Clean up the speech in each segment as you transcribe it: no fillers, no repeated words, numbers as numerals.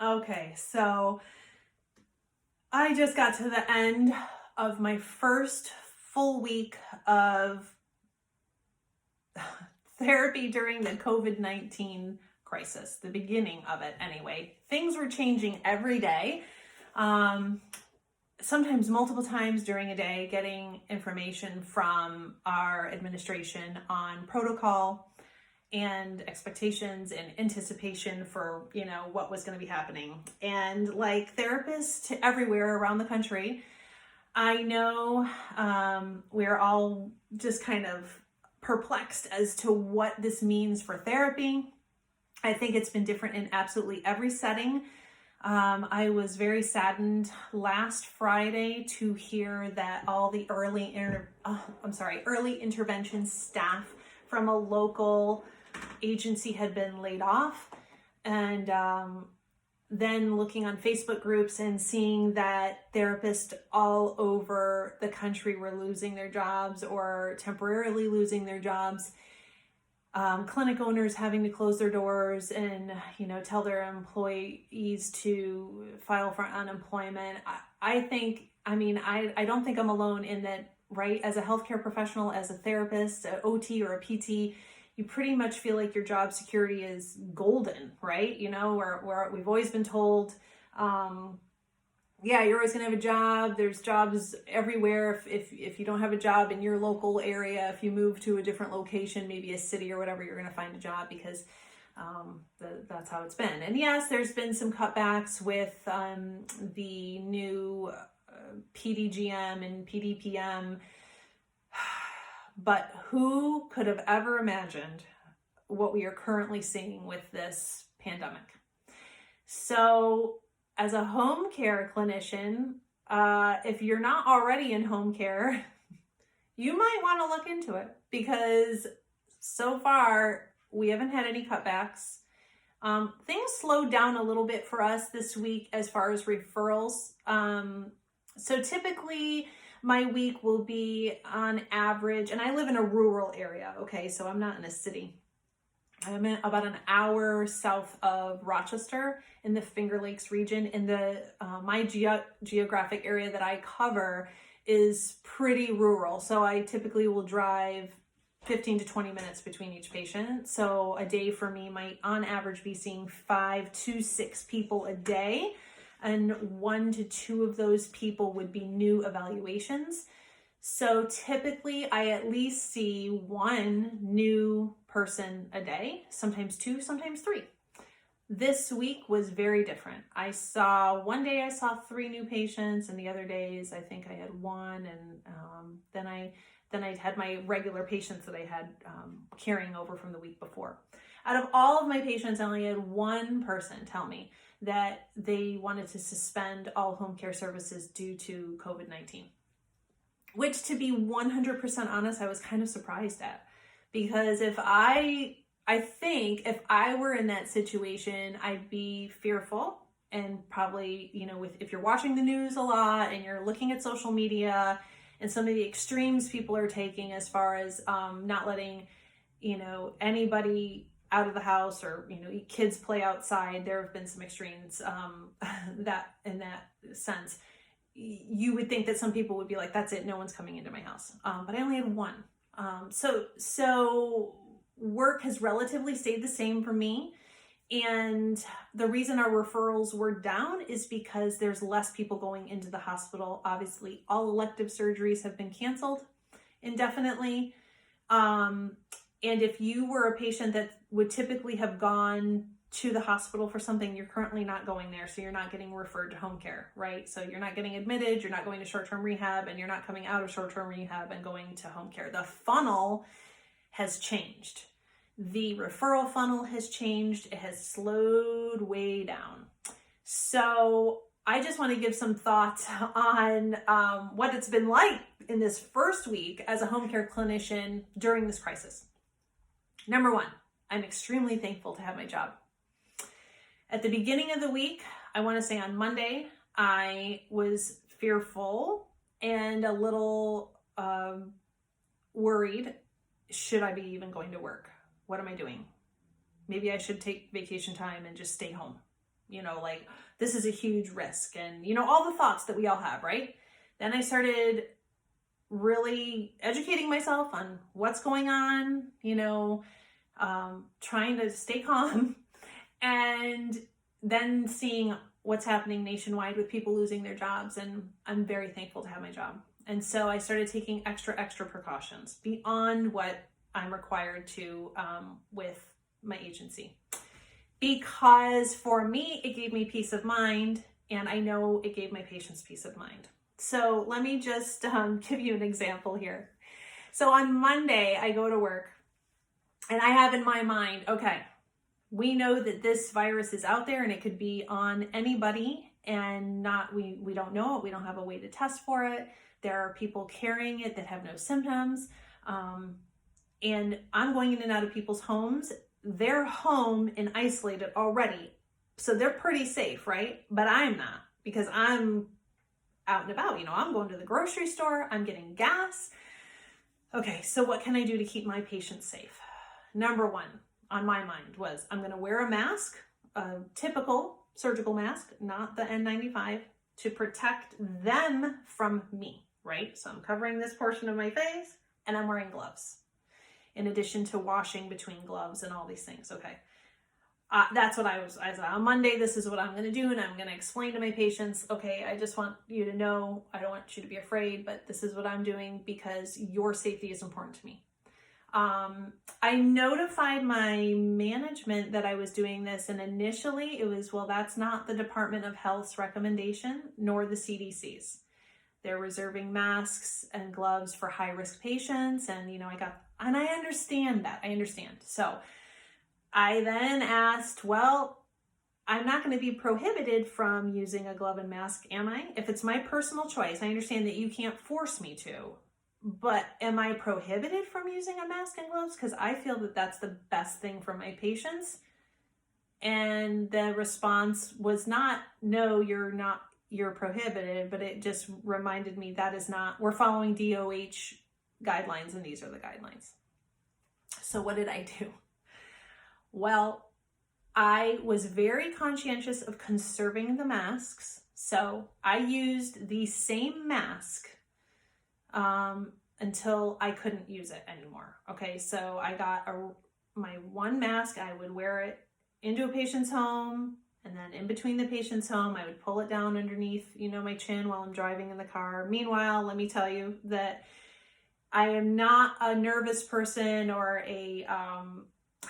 Okay, so I just got to the end of my first full week of therapy during the COVID-19 crisis, the beginning of it anyway. Things were changing every day, sometimes multiple times during a day, getting information from our administration on protocol and expectations and anticipation for, what was going to be happening. And like therapists everywhere around the country, I know we're all just kind of perplexed as to what this means for therapy. I think it's been different in absolutely every setting. I was very saddened last Friday to hear that all the early intervention staff from a local agency had been laid off. And then looking on Facebook groups and seeing that therapists all over the country were losing their jobs or temporarily losing their jobs. Clinic owners having to close their doors and, tell their employees to file for unemployment. I don't think I'm alone in that, right? As a healthcare professional, as a therapist, an OT or a PT, you pretty much feel like your job security is golden, right? Where we've always been told, you're always gonna have a job. There's jobs everywhere. If you don't have a job in your local area, if you move to a different location, maybe a city or whatever, you're gonna find a job because that's how it's been. And yes, there's been some cutbacks with the new PDGM and PDPM. But who could have ever imagined what we are currently seeing with this pandemic? So as a home care clinician, if you're not already in home care, you might want to look into it because so far we haven't had any cutbacks. Things slowed down a little bit for us this week as far as referrals. So typically my week will be on average, and I live in a rural area, okay, so I'm not in a city. I'm in about an hour south of Rochester in the Finger Lakes region. In the my geographic area that I cover is pretty rural, so I typically will drive 15 to 20 minutes between each patient. So a day for me might on average be seeing 5 to 6 people a day. And 1 to 2 of those people would be new evaluations. So typically I at least see 1 new person a day, sometimes 2, sometimes 3. This week was very different. One day I saw 3 new patients, and the other days I think I had 1, and then I had my regular patients that I had carrying over from the week before. Out of all of my patients, I only had 1 person tell me that they wanted to suspend all home care services due to COVID-19, which, to be 100% honest, I was kind of surprised at, because I think if I were in that situation, I'd be fearful, and probably, if you're watching the news a lot and you're looking at social media and some of the extremes people are taking as far as not letting, anybody out of the house, or kids play outside. There have been some extremes that in that sense. You would think that some people would be like, that's it, no one's coming into my house, but I only had 1. So work has relatively stayed the same for me, and the reason our referrals were down is because there's less people going into the hospital. Obviously all elective surgeries have been canceled indefinitely. And if you were a patient that would typically have gone to the hospital for something, you're currently not going there. So you're not getting referred to home care, right? So you're not getting admitted, you're not going to short-term rehab, and you're not coming out of short-term rehab and going to home care. The funnel has changed. The referral funnel has changed. It has slowed way down. So I just want to give some thoughts on what it's been like in this first week as a home care clinician during this crisis. Number 1, I'm extremely thankful to have my job. At the beginning of the week, I want to say on Monday, I was fearful and a little worried. Should I be even going to work? What am I doing? Maybe I should take vacation time and just stay home. like this is a huge risk, and all the thoughts that we all have, right? Then I started really educating myself on what's going on, trying to stay calm, and then seeing what's happening nationwide with people losing their jobs. And I'm very thankful to have my job. And so I started taking extra precautions beyond what I'm required to with my agency. Because for me, it gave me peace of mind, and I know it gave my patients peace of mind. So let me just give you an example here. So on Monday, I go to work, and I have in my mind, okay, we know that this virus is out there and it could be on anybody, and we don't know it. We don't have a way to test for it. There are people carrying it that have no symptoms. And I'm going in and out of people's homes. They're home and isolated already. So they're pretty safe, right? But I'm not, because I'm out and about. I'm going to the grocery store. I'm getting gas. Okay, so what can I do to keep my patients safe? Number one on my mind was I'm going to wear a mask, a typical surgical mask, not the N95, to protect them from me, right? So I'm covering this portion of my face, and I'm wearing gloves, in addition to washing between gloves and all these things. Okay. That's what I said on Monday, this is what I'm going to do. And I'm going to explain to my patients, okay, I just want you to know, I don't want you to be afraid, but this is what I'm doing because your safety is important to me. I notified my management that I was doing this, and initially it was, well, that's not the Department of Health's recommendation, nor the CDC's. They're reserving masks and gloves for high-risk patients, and I understand that. I understand. So I then asked, well, I'm not going to be prohibited from using a glove and mask, am I? If it's my personal choice, I understand that you can't force me to, but am I prohibited from using a mask and gloves? Because I feel that that's the best thing for my patients. And the response was not, no, you're prohibited, but it just reminded me that is not, we're following DOH guidelines, and these are the guidelines. So what did I do? Well, I was very conscientious of conserving the masks. So I used the same mask until I couldn't use it anymore. Okay, so I got my one mask. I would wear it into a patient's home, and then in between the patient's home, I would pull it down underneath, my chin while I'm driving in the car. Meanwhile, let me tell you that I am not a nervous person or a, I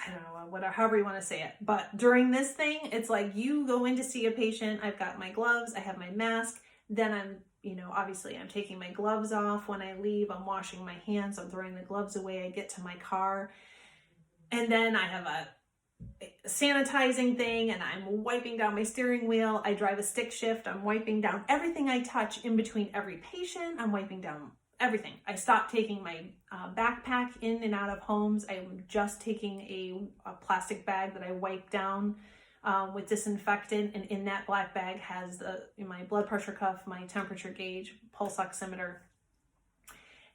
don't know, whatever, however you want to say it. But during this thing, it's like you go in to see a patient. I've got my gloves, I have my mask. Then I'm, obviously I'm taking my gloves off when I leave. I'm washing my hands. I'm throwing the gloves away. I get to my car. And then I have a sanitizing thing, and I'm wiping down my steering wheel. I drive a stick shift. I'm wiping down everything I touch in between every patient. I'm wiping down everything. I stopped taking my backpack in and out of homes. I'm just taking a plastic bag that I wipe down with disinfectant, and in that black bag has my blood pressure cuff, my temperature gauge, pulse oximeter,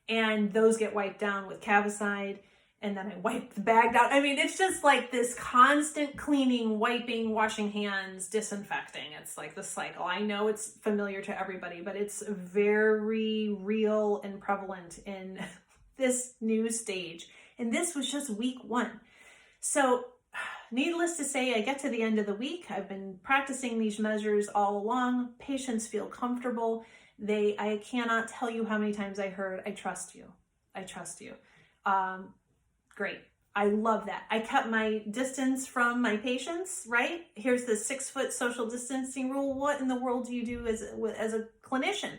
and those get wiped down with Cavicide. And then I wipe the bag down. I mean, it's just like this constant cleaning, wiping, washing hands, disinfecting. It's like the cycle. I know it's familiar to everybody, but it's very real and prevalent in this new stage. And this was just week one. So needless to say, I get to the end of the week. I've been practicing these measures all along. Patients feel comfortable. I cannot tell you how many times I heard, I trust you. I trust you. Great. I love that. I kept my distance from my patients, right? Here's the 6-foot social distancing rule. What in the world do you do as a clinician?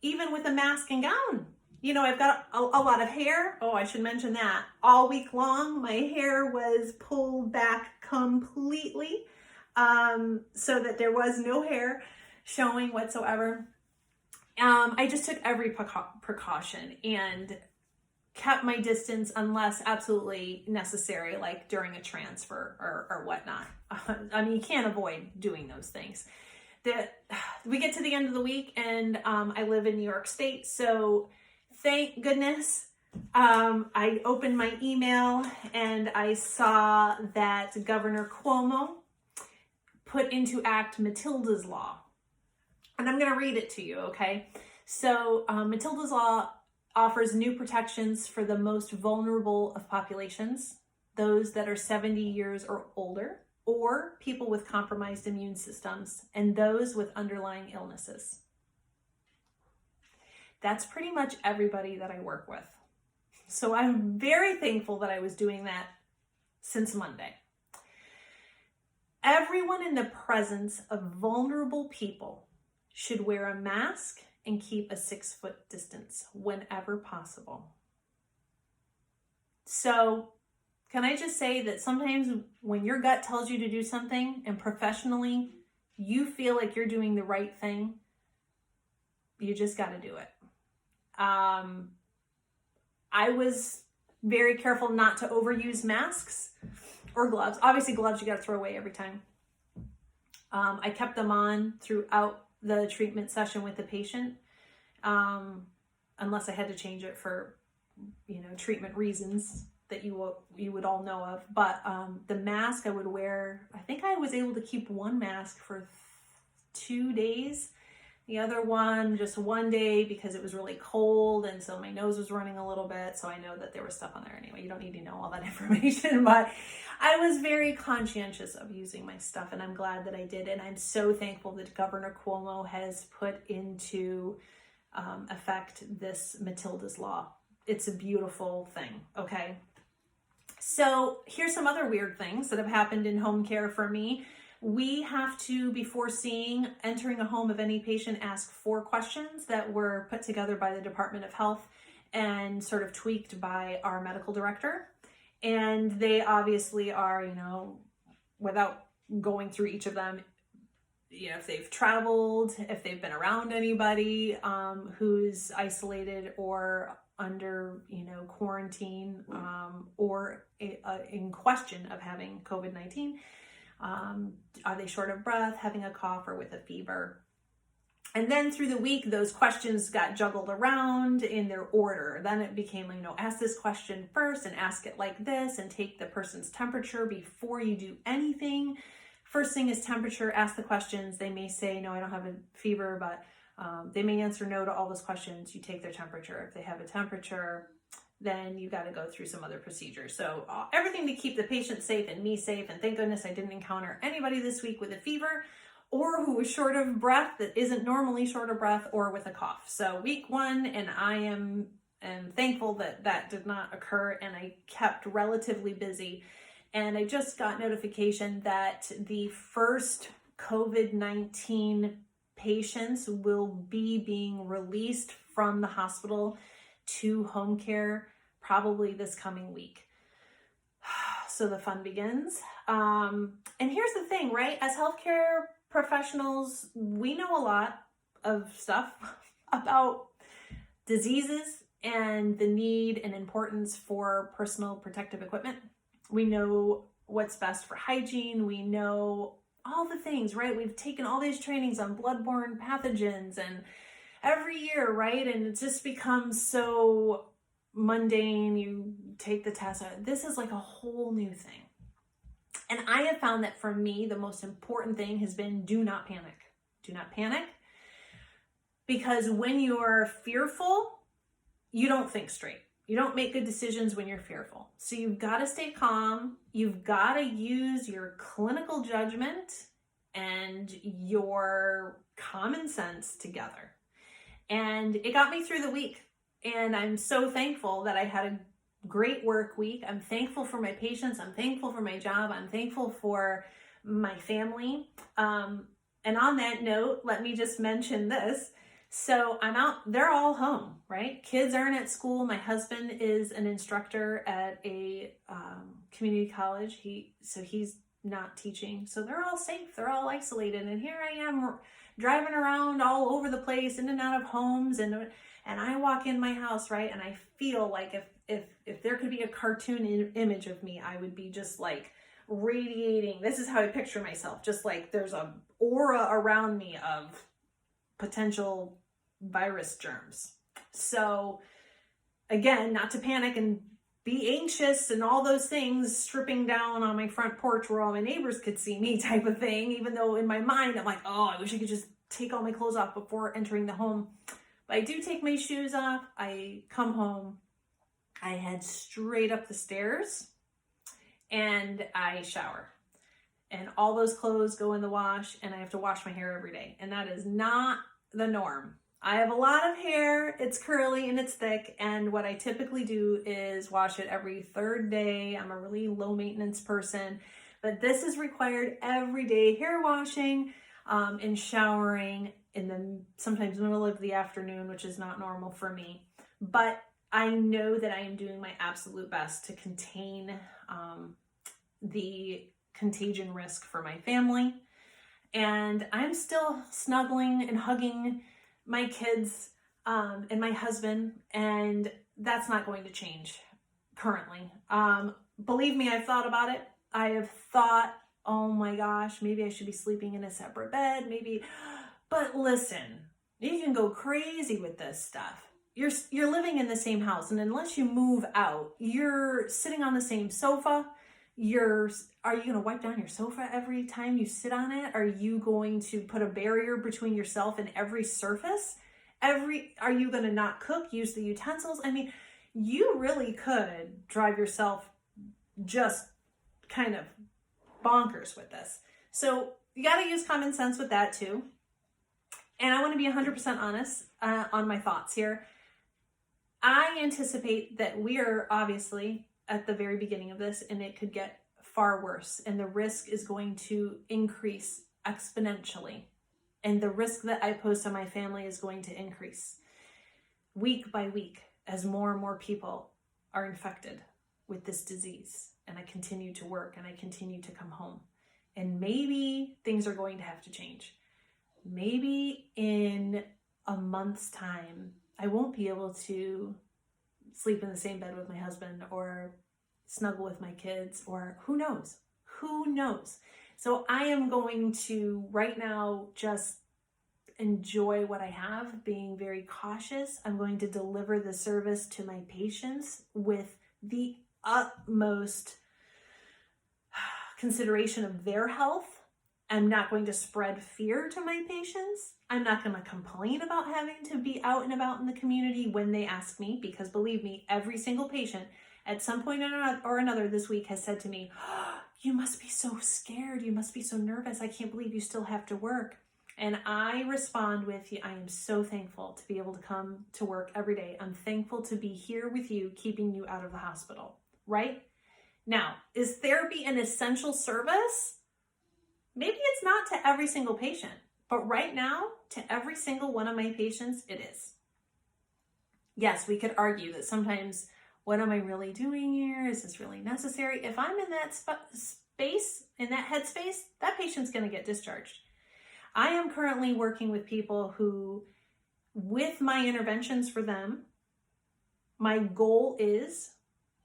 Even with a mask and gown, I've got a lot of hair. Oh, I should mention that. All week long, my hair was pulled back completely, so that there was no hair showing whatsoever. I just took every precaution and kept my distance unless absolutely necessary, like during a transfer or whatnot. I mean, you can't avoid doing those things. We get to the end of the week, and I live in New York State, so thank goodness I opened my email and I saw that Governor Cuomo put into act Matilda's Law. And I'm going to read it to you, okay? So Matilda's Law offers new protections for the most vulnerable of populations, those that are 70 years or older, or people with compromised immune systems, and those with underlying illnesses. That's pretty much everybody that I work with. So I'm very thankful that I was doing that since Monday. Everyone in the presence of vulnerable people should wear a mask and keep a 6-foot distance whenever possible. So can I just say that sometimes when your gut tells you to do something and professionally you feel like you're doing the right thing, you just got to do it. I was very careful not to overuse masks or gloves. Obviously gloves you got to throw away every time. I kept them on throughout the treatment session with the patient, unless I had to change it for, treatment reasons that you would all know of. But the mask I would wear, I think I was able to keep one mask for 2 days. The other one, just 1 day because it was really cold and so my nose was running a little bit. So I know that there was stuff on there anyway. You don't need to know all that information, but I was very conscientious of using my stuff and I'm glad that I did. And I'm so thankful that Governor Cuomo has put into effect this Matilda's Law. It's a beautiful thing, okay? So here's some other weird things that have happened in home care for me. We have to, before entering a home of any patient, ask 4 questions that were put together by the Department of Health and sort of tweaked by our medical director. And they obviously are, without going through each of them, if they've traveled, if they've been around anybody who's isolated or under, quarantine or in question of having COVID-19. Are they short of breath, having a cough, or with a fever? And then through the week, those questions got juggled around in their order. Then it became, ask this question first and ask it like this and take the person's temperature before you do anything. First thing is temperature, ask the questions. They may say, no, I don't have a fever, but they may answer no to all those questions. You take their temperature. If they have a temperature, then you got to go through some other procedures. So everything to keep the patient safe and me safe. And thank goodness I didn't encounter anybody this week with a fever or who was short of breath that isn't normally short of breath or with a cough. So week 1, and I am thankful that that did not occur and I kept relatively busy. And I just got notification that the first COVID-19 patients will be being released from the hospital to home care probably this coming week. So the fun begins. And here's the thing, right? As healthcare professionals, we know a lot of stuff about diseases and the need and importance for personal protective equipment. We know what's best for hygiene. We know all the things, right? We've taken all these trainings on bloodborne pathogens and every year, right? And it just becomes so mundane. You take the test. This is like a whole new thing. And I have found that for me, the most important thing has been do not panic. Do not panic. Because when you're fearful, you don't think straight. You don't make good decisions when you're fearful. So you've got to stay calm. You've got to use your clinical judgment and your common sense together. And it got me through the week. And I'm so thankful that I had a great work week. I'm thankful for my patients. I'm thankful for my job. I'm thankful for my family. And on that note, let me just mention this. So I'm out, they're all home, right? Kids aren't at school. My husband is an instructor at a community college. He's not teaching. So they're all safe. They're all isolated. And here I am driving around all over the place, in and out of homes. And I walk in my house, right? And I feel like if there could be a cartoon image of me, I would be just like radiating. This is how I picture myself. Just like there's a aura around me of potential virus germs. So again, not to panic and be anxious and all those things, stripping down on my front porch where all my neighbors could see me type of thing, even though in my mind I'm like, oh, I wish I could just take all my clothes off before entering the home. But I do take my shoes off. I come home, I head straight up the stairs, and I shower. And all those clothes go in the wash, and I have to wash my hair every day. And that is not the norm. I have a lot of hair, it's curly and it's thick, and what I typically do is wash it every third day. I'm a really low maintenance person, but this is required every day, hair washing and showering in the sometimes middle of the afternoon, which is not normal for me. But I know that I am doing my absolute best to contain the contagion risk for my family. And I'm still snuggling and hugging my kids and my husband, and that's not going to change currently. Believe me, I've thought about it. I have thought, oh my gosh, maybe I should be sleeping in a separate bed, maybe. But listen, you can go crazy with this stuff. You're living in the same house, and unless you move out, you're sitting on the same sofa. Are you going to wipe down your sofa every time you sit on it? Are you going to put a barrier between yourself and every surface? Are you going to not cook, use the utensils? I mean, you really could drive yourself just kind of bonkers with this. So you got to use common sense with that too. And I want to be 100% honest on my thoughts here. I anticipate that we are obviously at the very beginning of this, and it could get far worse, and the risk is going to increase exponentially, and the risk that I pose to my family is going to increase week by week as more and more people are infected with this disease, and I continue to work and I continue to come home. And maybe things are going to have to change. Maybe in a month's time I won't be able to sleep in the same bed with my husband or snuggle with my kids, or who knows? So I am going to right now just enjoy what I have, being very cautious. I'm going to deliver the service to my patients with the utmost consideration of their health. I'm not going to spread fear to my patients. I'm not going to complain about having to be out and about in the community when they ask me, because believe me, every single patient at some point or another this week has said to me, oh, you must be so scared. You must be so nervous. I can't believe you still have to work. And I respond with, I am so thankful to be able to come to work every day. I'm thankful to be here with you, keeping you out of the hospital, right? Now, is therapy an essential service? Maybe it's not to every single patient, but right now, to every single one of my patients, it is. Yes, we could argue that sometimes, what am I really doing here? Is this really necessary? If I'm in that space, in that headspace, that patient's going to get discharged. I am currently working with people who, with my interventions for them, my goal is,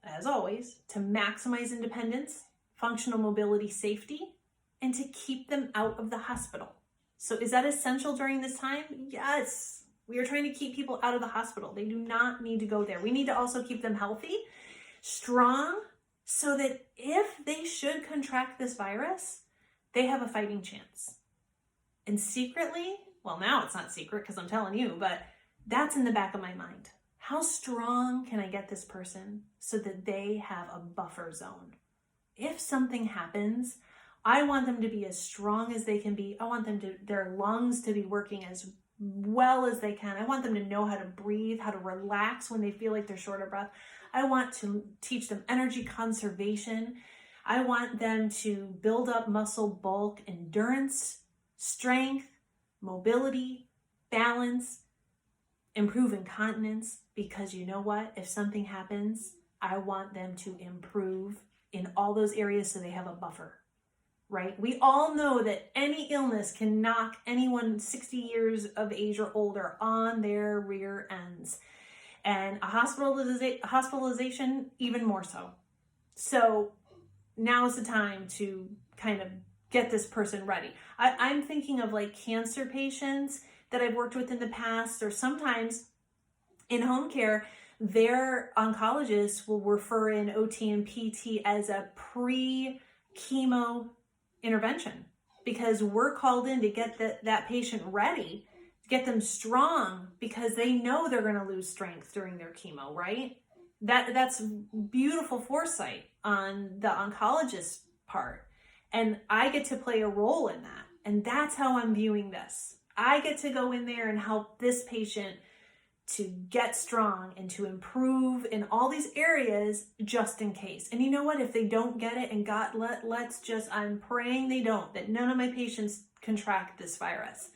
as always, to maximize independence, functional mobility, safety, and to keep them out of the hospital. So is that essential during this time? Yes. We are trying to keep people out of the hospital. They do not need to go there. We need to also keep them healthy, strong, so that if they should contract this virus, they have a fighting chance. And secretly, well, now it's not secret because I'm telling you, but that's in the back of my mind. How strong can I get this person so that they have a buffer zone? If something happens, I want them to be as strong as they can be. I want their lungs to be working as well as they can. I want them to know how to breathe, how to relax when they feel like they're short of breath. I want to teach them energy conservation. I want them to build up muscle bulk, endurance, strength, mobility, balance, improve incontinence, because you know what? If something happens, I want them to improve in all those areas so they have a buffer. Right? We all know that any illness can knock anyone 60 years of age or older on their rear ends. And a hospitalization, even more so. So now is the time to kind of get this person ready. I'm thinking of like cancer patients that I've worked with in the past, or sometimes in home care, their oncologist will refer in OT and PT as a pre-chemo intervention, because we're called in to get that patient ready, to get them strong, because they know they're going to lose strength during their chemo, right? That's beautiful foresight on the oncologist's part. And I get to play a role in that. And that's how I'm viewing this. I get to go in there and help this patient to get strong and to improve in all these areas just in case. And you know what? If they don't get it, and God, I'm praying they don't, that none of my patients contract this virus.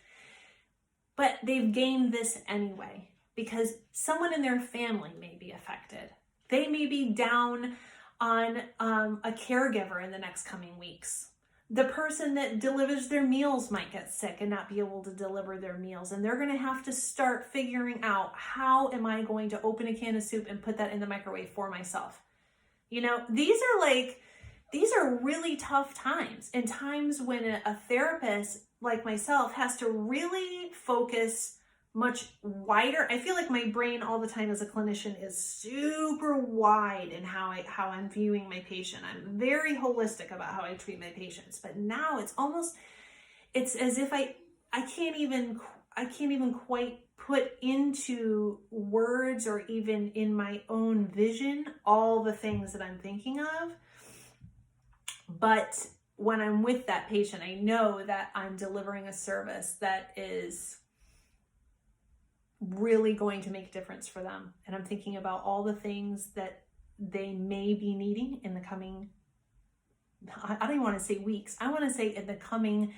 But they've gained this anyway, because someone in their family may be affected. They may be down on a caregiver in the next coming weeks. The person that delivers their meals might get sick and not be able to deliver their meals. And they're going to have to start figuring out, how am I going to open a can of soup and put that in the microwave for myself? You know, these are really tough times, and times when a therapist like myself has to really focus much wider. I feel like my brain all the time as a clinician is super wide in how I'm viewing my patient. I'm very holistic about how I treat my patients, but now it's as if I can't even quite put into words, or even in my own vision, all the things that I'm thinking of. But when I'm with that patient, I know that I'm delivering a service that is really going to make a difference for them. And I'm thinking about all the things that they may be needing in the coming, I don't even want to say weeks, I want to say in the coming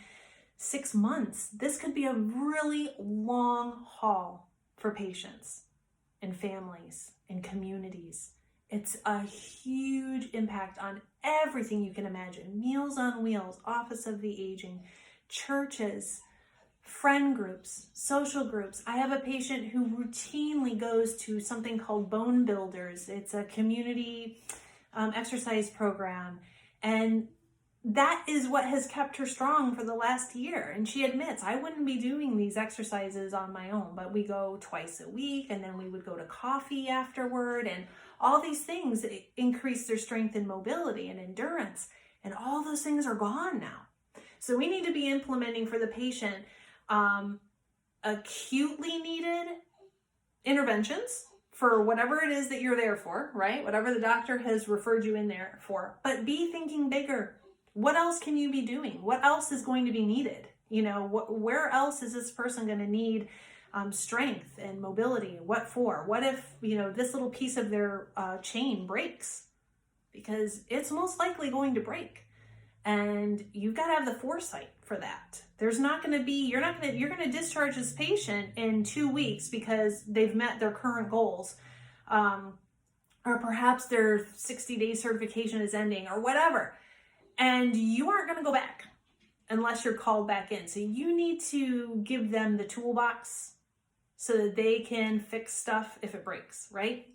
6 months. This could be a really long haul for patients and families and communities. It's a huge impact on everything you can imagine. Meals on Wheels, Office of the Aging, churches, friend groups, social groups. I have a patient who routinely goes to something called Bone Builders. It's a community exercise program. And that is what has kept her strong for the last year. And she admits, I wouldn't be doing these exercises on my own, but we go twice a week, and then we would go to coffee afterward, and all these things increase their strength and mobility and endurance. And all those things are gone now. So we need to be implementing for the patient acutely needed interventions for whatever it is that you're there for, right? Whatever the doctor has referred you in there for. But be thinking bigger. What else can you be doing? What else is going to be needed? You know, where else is this person going to need strength and mobility? What for? What if, you know, this little piece of their chain breaks? Because it's most likely going to break. And you've got to have the foresight for that. There's not going to be, you're going to discharge this patient in 2 weeks because they've met their current goals. Or perhaps their 60-day certification is ending or whatever. And you aren't going to go back unless you're called back in. So you need to give them the toolbox so that they can fix stuff if it breaks, right?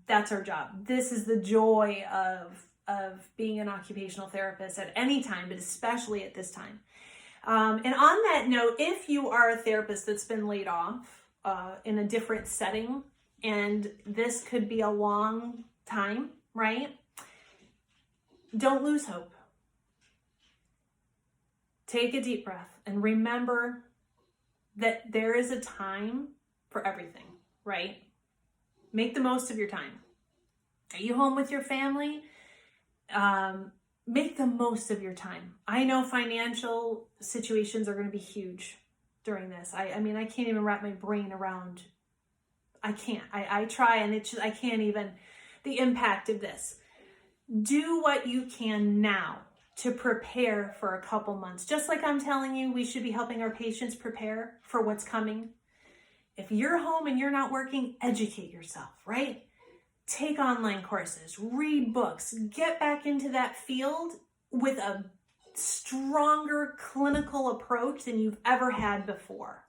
That's our job. This is the joy of being an occupational therapist at any time, but especially at this time. And on that note, if you are a therapist that's been laid off in a different setting, and this could be a long time, right? Don't lose hope. Take a deep breath and remember that there is a time for everything, right? Make the most of your time. Are you home with your family? Make the most of your time. I know financial situations are going to be huge during this. I mean, I can't even wrap my brain around. I can't. I try, and I can't even. The impact of this. Do what you can now to prepare for a couple months. Just like I'm telling you, we should be helping our patients prepare for what's coming. If you're home and you're not working, educate yourself, right? Take online courses, read books, get back into that field with a stronger clinical approach than you've ever had before.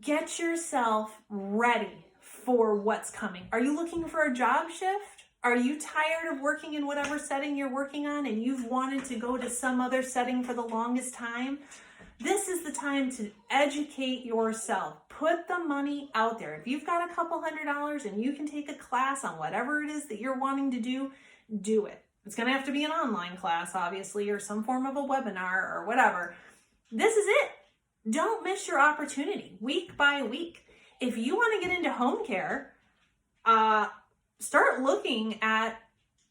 Get yourself ready for what's coming. Are you looking for a job shift? Are you tired of working in whatever setting you're working on and you've wanted to go to some other setting for the longest time? This is the time to educate yourself. Put the money out there. If you've got a couple $100 and you can take a class on whatever it is that you're wanting to do it. It's going to have to be an online class, obviously, or some form of a webinar or whatever. This is it. Don't miss your opportunity week by week. If you want to get into home care, start looking at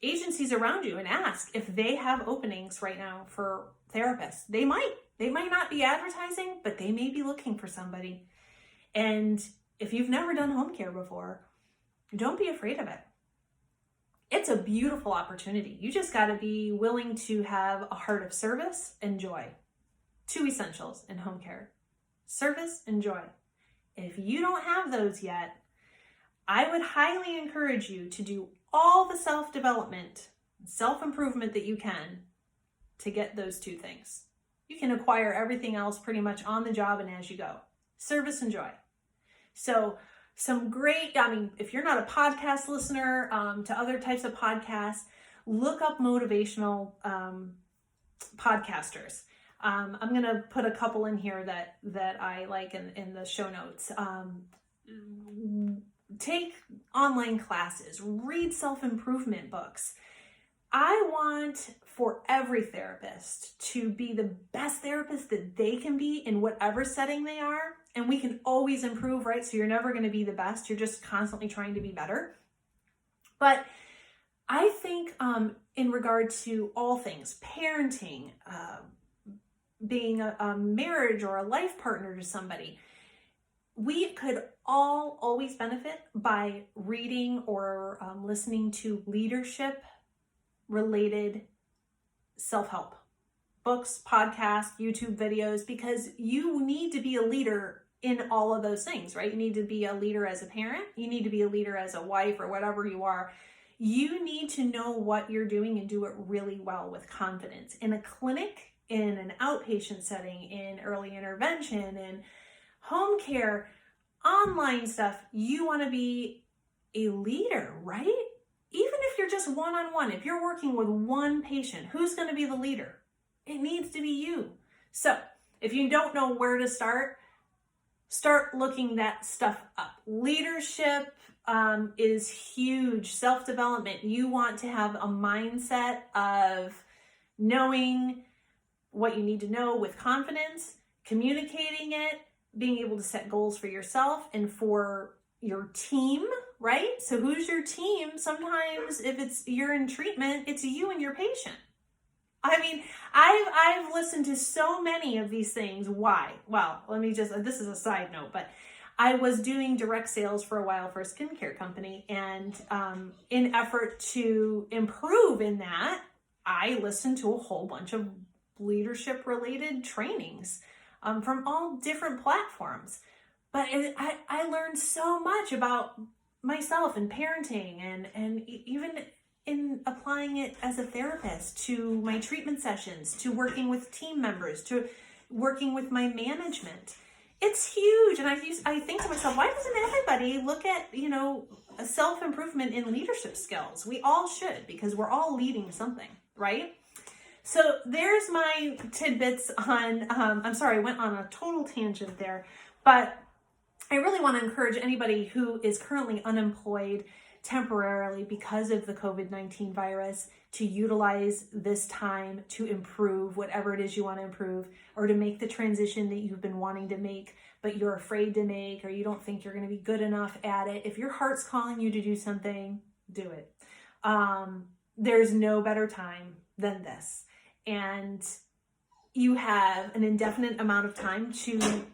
agencies around you and ask if they have openings right now for therapists. They might not be advertising, but they may be looking for somebody. And if you've never done home care before, don't be afraid of it. It's a beautiful opportunity. You just got to be willing to have a heart of service and joy. 2 essentials in home care: service and joy. If you don't have those yet, I would highly encourage you to do all the self-development, self-improvement that you can to get those 2 things. You can acquire everything else pretty much on the job and as you go. Service and joy. So some great, if you're not a podcast listener to other types of podcasts, look up motivational podcasters. I'm going to put a couple in here that I like in the show notes. Take online classes, read self-improvement books. I want for every therapist to be the best therapist that they can be in whatever setting they are. And we can always improve, right? So you're never going to be the best. You're just constantly trying to be better. But I think in regard to all things, parenting, being a marriage or a life partner to somebody, we could all always benefit by reading or listening to leadership related self-help books, podcasts, YouTube videos, because you need to be a leader in all of those things, right? You need to be a leader as a parent. You need to be a leader as a wife or whatever you are. You need to know what you're doing and do it really well with confidence. In a clinic, in an outpatient setting, in early intervention, in home care, online stuff, you want to be a leader, right? Even if you're just one-on-one, if you're working with one patient, who's going to be the leader? It needs to be you. So if you don't know where to start looking that stuff up. Leadership is huge. Self-development. You want to have a mindset of knowing what you need to know with confidence, communicating it, being able to set goals for yourself and for your team, right? So who's your team? Sometimes if you're in treatment, it's you and your patient. I've listened to so many of these things. Why? Well, this is a side note, but I was doing direct sales for a while for a skincare company. And in effort to improve in that, I listened to a whole bunch of leadership related trainings from all different platforms. But I learned so much about myself and parenting and even in applying it as a therapist to my treatment sessions, to working with team members, to working with my management. It's huge. And I think to myself, why doesn't everybody look at, a self-improvement in leadership skills? We all should, because we're all leading something, right? So there's my tidbits on, I'm sorry, I went on a total tangent there, but I really want to encourage anybody who is currently unemployed temporarily because of the COVID-19 virus to utilize this time to improve whatever it is you want to improve, or to make the transition that you've been wanting to make, but you're afraid to make, or you don't think you're going to be good enough at it. If your heart's calling you to do something, do it. There's no better time than this. And you have an indefinite amount of time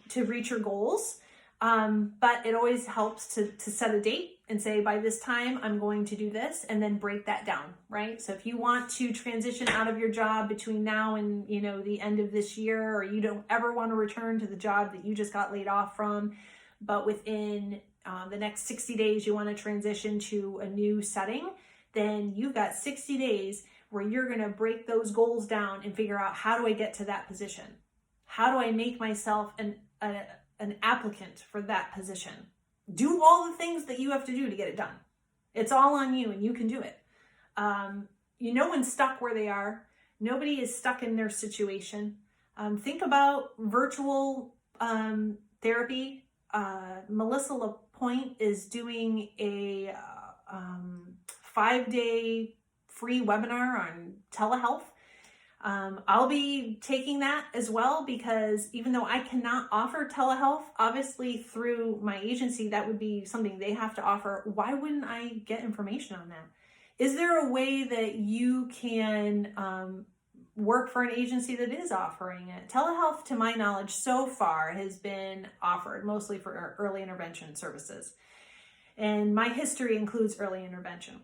to reach your goals. But it always helps to set a date and say, by this time, I'm going to do this, and then break that down, right? So if you want to transition out of your job between now and, the end of this year, or you don't ever want to return to the job that you just got laid off from, but within the next 60 days, you want to transition to a new setting, then you've got 60 days where you're going to break those goals down and figure out, how do I get to that position? How do I make myself an applicant for that position? Do all the things that you have to do to get it done. It's all on you, and you can do it. No one's stuck where they are. Nobody is stuck in their situation. Think about virtual therapy. Melissa LaPointe is doing a 5-day free webinar on telehealth. I'll be taking that as well, because even though I cannot offer telehealth, obviously through my agency, that would be something they have to offer. Why wouldn't I get information on that? Is there a way that you can work for an agency that is offering it? Telehealth, to my knowledge, so far has been offered mostly for early intervention services. And my history includes early intervention.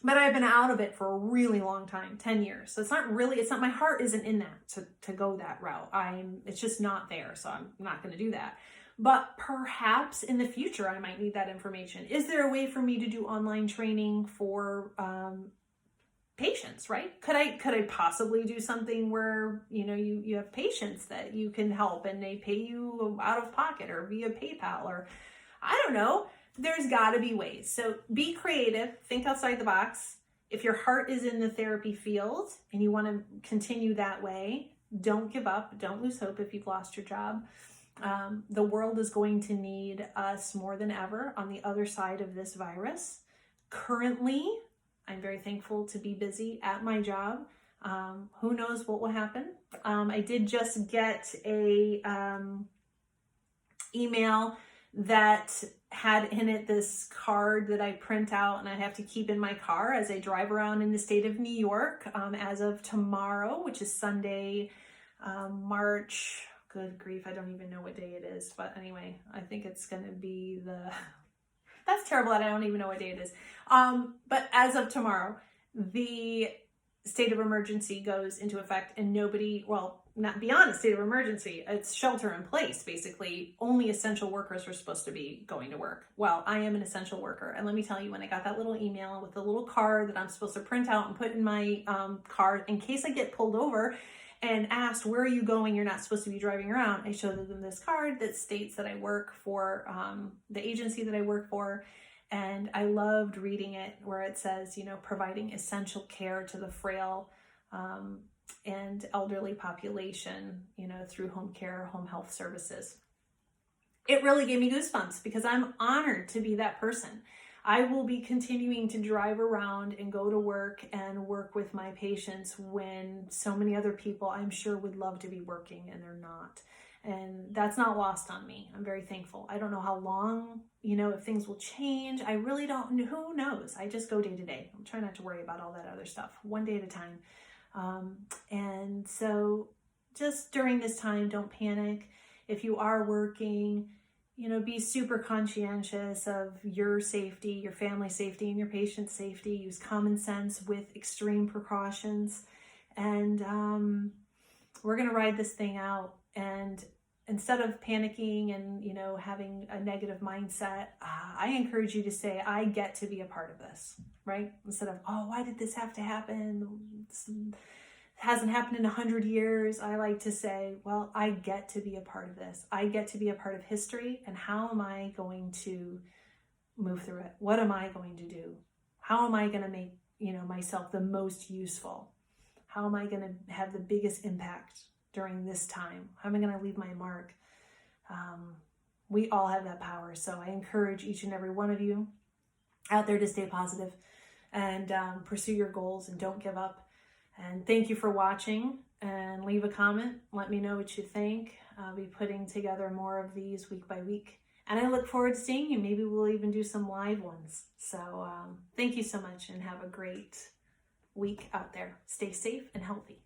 But I've been out of it for a really long time, 10 years. So it's not, my heart isn't in that to go that route. It's just not there. So I'm not going to do that. But perhaps in the future, I might need that information. Is there a way for me to do online training for patients, right? Could I possibly do something where, you have patients that you can help and they pay you out of pocket or via PayPal, or I don't know. There's got to be ways. So be creative, think outside the box. If your heart is in the therapy field and you want to continue that way, don't give up. Don't lose hope if you've lost your job. The world is going to need us more than ever on the other side of this virus. Currently, I'm very thankful to be busy at my job. Who knows what will happen? I did just get a email that had in it this card that I print out and I have to keep in my car as I drive around in the state of New York as of tomorrow, which is Sunday, March, good grief, I don't even know what day it is. But anyway, I think it's going to be that's terrible that I don't even know what day it is. But as of tomorrow, the state of emergency goes into effect and not beyond a state of emergency, it's shelter in place, basically. Only essential workers are supposed to be going to work. Well, I am an essential worker. And let me tell you, when I got that little email with the little card that I'm supposed to print out and put in my car in case I get pulled over and asked, where are you going? You're not supposed to be driving around. I showed them this card that states that I work for the agency that I work for. And I loved reading it, where it says, providing essential care to the frail and elderly population, through home care, home health services. It really gave me goosebumps because I'm honored to be that person. I will be continuing to drive around and go to work and work with my patients when so many other people, I'm sure, would love to be working and they're not. And that's not lost on me. I'm very thankful. I don't know how long, if things will change. I really don't, who knows? I just go day to day. I'm trying not to worry about all that other stuff, one day at a time. And so just during this time, don't panic. If you are working, be super conscientious of your safety, your family safety, and your patient's safety. Use common sense with extreme precautions. And we're going to ride this thing out. And instead of panicking and, having a negative mindset, I encourage you to say, I get to be a part of this, right? Instead of, oh, why did this have to happen? This hasn't happened in 100 years. I like to say, well, I get to be a part of this. I get to be a part of history. And how am I going to move through it? What am I going to do? How am I going to make, myself the most useful? How am I going to have the biggest impact during this time? How am I going to leave my mark? We all have that power. So I encourage each and every one of you out there to stay positive and pursue your goals and don't give up. And thank you for watching, and leave a comment. Let me know what you think. I'll be putting together more of these week by week. And I look forward to seeing you. Maybe we'll even do some live ones. So thank you so much and have a great week out there. Stay safe and healthy.